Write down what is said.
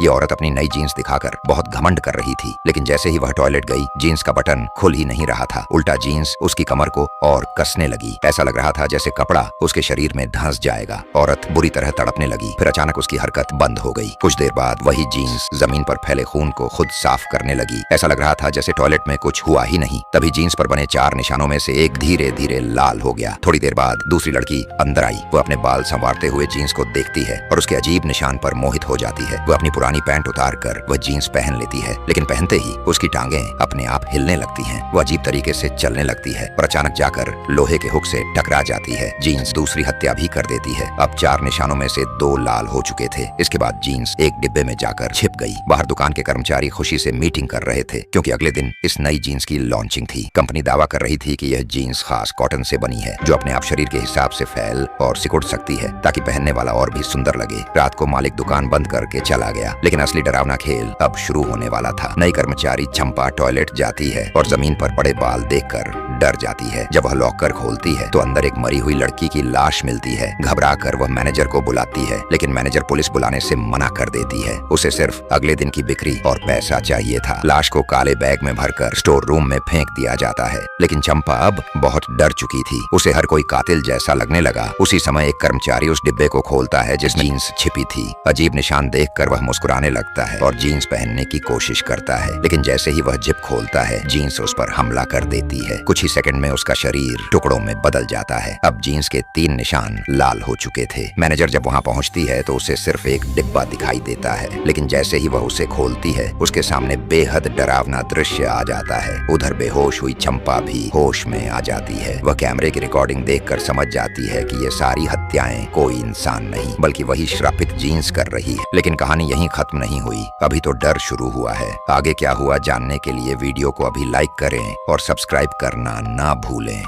ये औरत अपनी नई जीन्स दिखाकर बहुत घमंड कर रही थी, लेकिन जैसे ही वह टॉयलेट गई जीन्स का बटन खुल ही नहीं रहा था। उल्टा जीन्स उसकी कमर को और कसने लगी। ऐसा लग रहा था जैसे कपड़ा उसके शरीर में धंस जाएगा। औरत बुरी तरह तड़पने लगी। फिर अचानक उसकी हरकत बंद हो गई। कुछ देर बाद वही जीन्स जमीन पर फैले खून को खुद साफ करने लगी। ऐसा लग रहा था जैसे टॉयलेट में कुछ हुआ ही नहीं। तभी जीन्स पर बने 4 निशानों में से एक धीरे धीरे लाल हो गया। थोड़ी देर बाद दूसरी लड़की अंदर आई। वो अपने बाल संवारते हुए जीन्स को देखती है और उसके अजीब निशान पर मोहित हो जाती है। वो अपनी पुरानी पैंट उतार कर वह जीन्स पहन लेती है, लेकिन पहनते ही उसकी टांगें अपने आप हिलने लगती हैं। वो अजीब तरीके से चलने लगती है और अचानक जाकर लोहे के हुक से टकरा जाती है। जीन्स दूसरी हत्या भी कर देती है। अब 4 निशानों में से 2 लाल हो चुके थे। इसके बाद जीन्स एक डिब्बे में जाकर छिप गई। बाहर दुकान के कर्मचारी खुशी से मीटिंग कर रहे थे, क्योंकि अगले दिन इस नई जीन्स की लॉन्चिंग थी। कंपनी दावा कर रही थी कि यह जीन्स खास कॉटन से बनी है, जो अपने आप शरीर के हिसाब से फैल और सिकुड़ सकती है, ताकि पहनने वाला और भी सुंदर लगे। रात को मालिक दुकान बंद करके चला गया, लेकिन असली डरावना खेल अब शुरू होने वाला था। नई कर्मचारी चंपा टॉयलेट जाती है और जमीन पर पड़े बाल देखकर डर जाती है। जब वह लॉकर खोलती है तो अंदर एक मरी हुई लड़की की लाश मिलती है। घबराकर वह मैनेजर को बुलाती है, लेकिन मैनेजर पुलिस बुलाने से मना कर देती है। उसे सिर्फ अगले दिन की बिक्री और पैसा चाहिए था। लाश को काले बैग में भरकर स्टोर रूम में फेंक दिया जाता है, लेकिन चंपा अब बहुत डर चुकी थी। उसे हर कोई कातिल जैसा लगने लगा। उसी समय एक कर्मचारी उस डिब्बे को खोलता है जिसमें जीन्स छिपी थी। अजीब निशान देखकर वह मुस्कुराने लगता है और जीन्स पहनने की कोशिश करता है, लेकिन जैसे ही वह जिप खोलता है जीन्स उस पर हमला कर देती है। कुछ ही सेकंड में उसका शरीर टुकड़ों में बदल जाता है। अब जीन्स के 3 निशान लाल हो चुके थे। मैनेजर जब वहां पहुंचती है तो उसे सिर्फ एक डिब्बा दिखाई देता है, लेकिन जैसे ही वह उसे खोलती है उसके सामने बेहद डरावना दृश्य आ जाता है। उधर बेहोश हुई चंपा भी होश में आ जाती है। वह कैमरे की रिकॉर्डिंग देखकर समझ जाती है कि ये सारी हत्याएं कोई इंसान नहीं बल्कि वही श्रापित जीन्स कर रही है। लेकिन कहानी यहीं खत्म नहीं हुई, अभी तो डर शुरू हुआ है। आगे क्या हुआ जानने के लिए वीडियो को अभी लाइक करें और सब्सक्राइब करना ना भूलें।